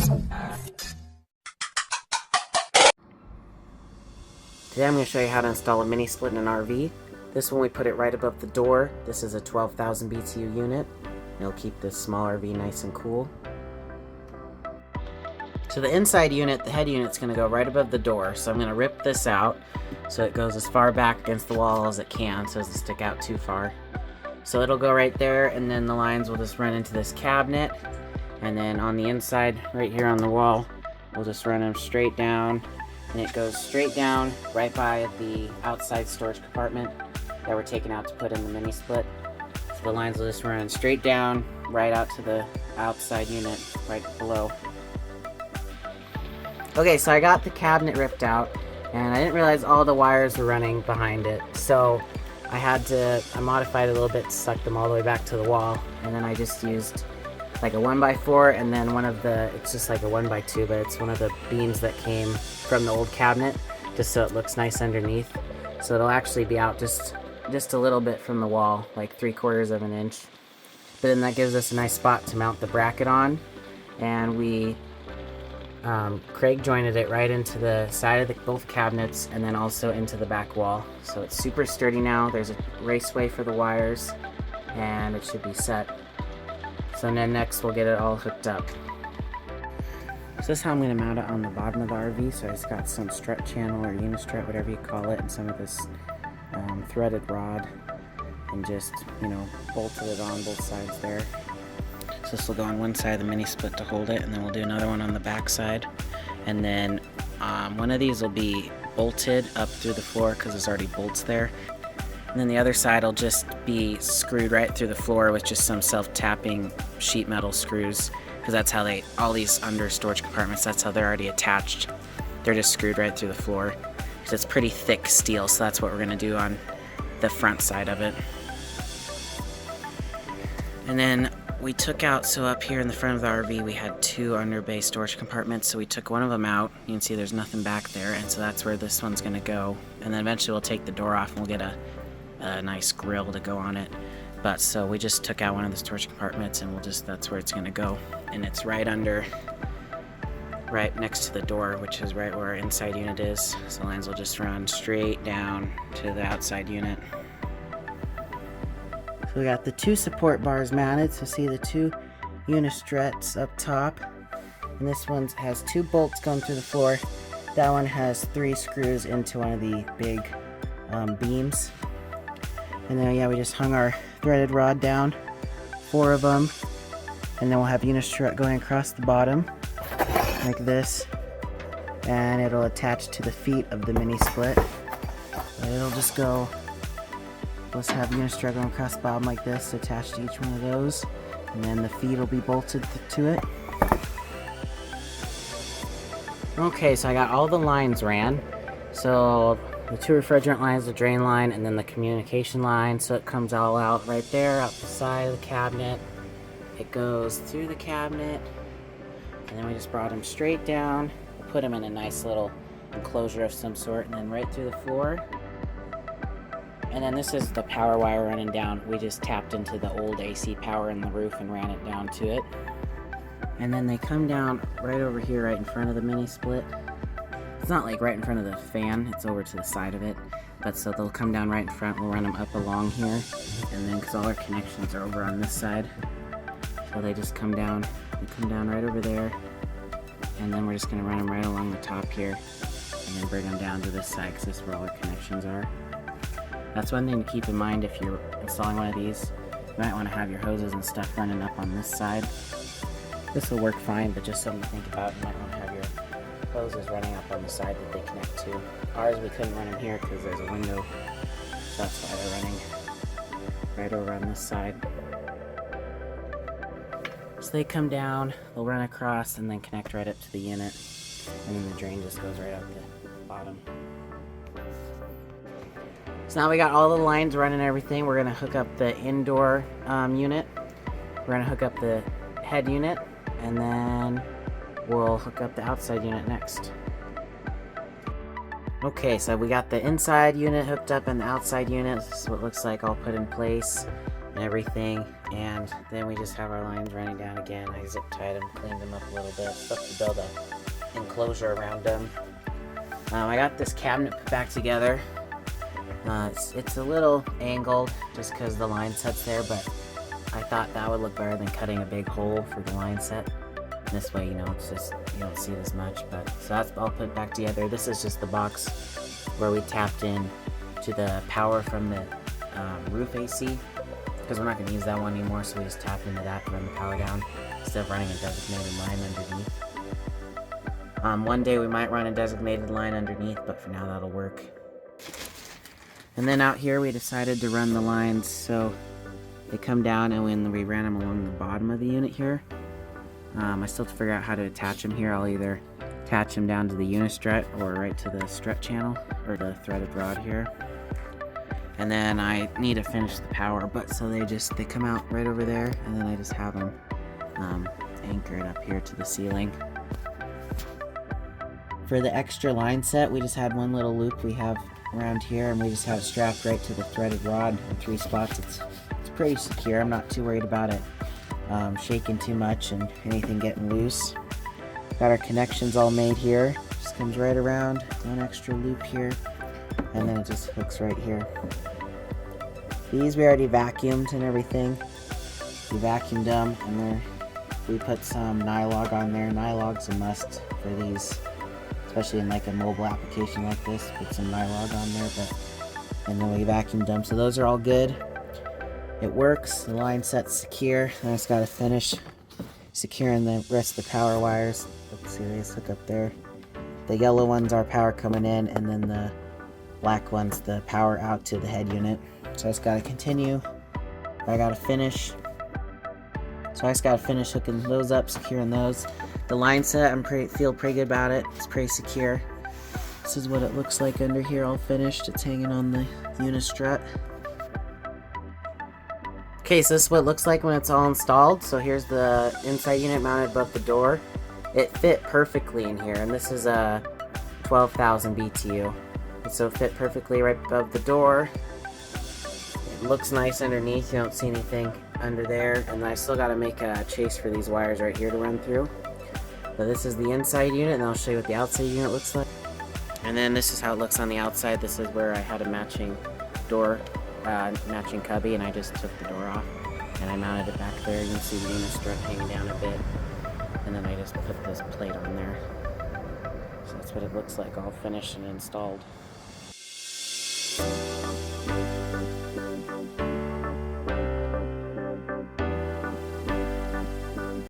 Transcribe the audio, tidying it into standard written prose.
Today I'm going to show you how to install a mini split in an RV. This one we put it right above the door. This is a 12,000 BTU unit. It'll keep this small RV nice and cool. So the inside unit, the head unit's going to go right above the door. So I'm going to rip this out so it goes as far back against the wall as it can so it doesn't stick out too far. So it'll go right there, and then the lines will just run into this cabinet. And then on the inside, right here on the wall, we'll just run them straight down. And it goes straight down right by the outside storage compartment that we're taking out to put in the mini split. So the lines will just run straight down, right out to the outside unit, right below. Okay, so I got the cabinet ripped out, and I didn't realize all the wires were running behind it. So I modified it a little bit to suck them all the way back to the wall, and then I just used like a 1x4 and then it's just like a 1x2, but it's one of the beams that came from the old cabinet, just so it looks nice underneath. So it'll actually be out just a little bit from the wall, like 3/4 of an inch. But then that gives us a nice spot to mount the bracket on, and we Craig jointed it right into the side of both cabinets and then also into the back wall. So it's super sturdy now. There's a raceway for the wires, and it should be set. So then next we'll get it all hooked up. So this is how I'm going to mount it on the bottom of the RV. So I just got some strut channel or unistrut, whatever you call it, and some of this threaded rod, and just, bolted it on both sides there. So this will go on one side of the mini split to hold it, and then we'll do another one on the back side. And then one of these will be bolted up through the floor because there's already bolts there. And then the other side will just be screwed right through the floor with just some self-tapping sheet metal screws, because that's how all these under storage compartments, that's how they're already attached. They're just screwed right through the floor. Because it's pretty thick steel, so that's what we're going to do on the front side of it. And then we took out, so up here in the front of the RV we had 2 under bay storage compartments, so we took one of them out. You can see there's nothing back there, and so that's where this one's going to go. And then eventually we'll take the door off and we'll get a nice grill to go on it. But so we just took out one of the storage compartments, and that's where it's going to go. And it's right next to the door, which is right where our inside unit is. So the lines will just run straight down to the outside unit. So we got the 2 support bars mounted, so see the 2 unistruts up top. And this one has 2 bolts going through the floor. That one has 3 screws into one of the big beams. And then we just hung our threaded rod down, 4 of them. And then we'll have unistrut going across the bottom, like this. And it'll attach to the feet of the mini split. But it'll just go, let's have unistrut going across the bottom like this, attached to each one of those. And then the feet will be bolted to it. Okay, so I got all the lines ran. So the 2 refrigerant lines, the drain line, and then the communication line. So it comes all out right there, out the side of the cabinet. It goes through the cabinet, and then we just brought them straight down. We'll put them in a nice little enclosure of some sort, and then right through the floor. And then this is the power wire running down. We just tapped into the old AC power in the roof and ran it down to it. And then they come down right over here, right in front of the mini split. It's not like right in front of the fan, it's over to the side of it. But so they'll come down right in front, we'll run them up along here. And then, because all our connections are over on this side, so they just come down, right over there. And then we're just going to run them right along the top here, and then bring them down to this side, because this is where all our connections are. That's one thing to keep in mind if you're installing one of these. You might want to have your hoses and stuff running up on this side. This will work fine, but just something to think about. You might want to have your hoses running up on the side that they connect to. Ours, we couldn't run them here because there's a window, so that's why they're running right over on this side. So they come down, they'll run across, and then connect right up to the unit, and then the drain just goes right out the bottom. So now we got all the lines running and everything. We're going to hook up the indoor unit. We're going to hook up the head unit, and then we'll hook up the outside unit next. Okay, so we got the inside unit hooked up and the outside unit. This is what it looks like all put in place. and everything, and then we just have our lines running down again. I zip tied them, cleaned them up a little bit, stuff to build a enclosure around them. I got this cabinet put back together. It's a little angled just because the line set's there, but I thought that would look better than cutting a big hole for the line set. This way, you know, it's just, you don't see it as much, but so that's all put back together. This is just the box where we tapped in to the power from the roof AC, because we're not going to use that one anymore, so we just tap into that to run the power down instead of running a designated line underneath. One day we might run a designated line underneath, but for now that'll work. And then out here we decided to run the lines so they come down, and when we ran them along the bottom of the unit here, I still have to figure out how to attach them here. I'll either attach them down to the unistrut or right to the strut channel or the threaded rod here. And then I need to finish the power, but so they come out right over there, and then I just have them anchored up here to the ceiling. For the extra line set, we just had one little loop we have around here, and we just have it strapped right to the threaded rod in 3 spots. It's pretty secure. I'm not too worried about it shaking too much and anything getting loose. Got our connections all made here. Just comes right around, one extra loop here, and then it just hooks right here. These we already vacuumed and everything. We vacuumed them, and we put some Nylog on there. Nylog's a must for these, especially in like a mobile application like this. Put some Nylog on there, and then we vacuumed them. So those are all good. It works. The line set's secure. I just got to finish securing the rest of the power wires. Let's see, they just hook up there. The yellow ones are power coming in, and then the black one's the power out to the head unit. So I just got to continue. I got to finish. So I just got to finish hooking those up, securing those. The line set, feel pretty good about it. It's pretty secure. This is what it looks like under here, all finished. It's hanging on the unistrut. Okay, so this is what it looks like when it's all installed. So here's the inside unit mounted above the door. It fit perfectly in here, and this is a 12,000 BTU. So it fit perfectly right above the door. It looks nice underneath. You don't see anything under there. And I still got to make a chase for these wires right here to run through. But this is the inside unit, and I'll show you what the outside unit looks like. And then this is how it looks on the outside. This is where I had a matching door, matching cubby, and I just took the door off and I mounted it back there. You can see the unistrut hanging down a bit, and then I just put this plate on there. So that's what it looks like all finished and installed.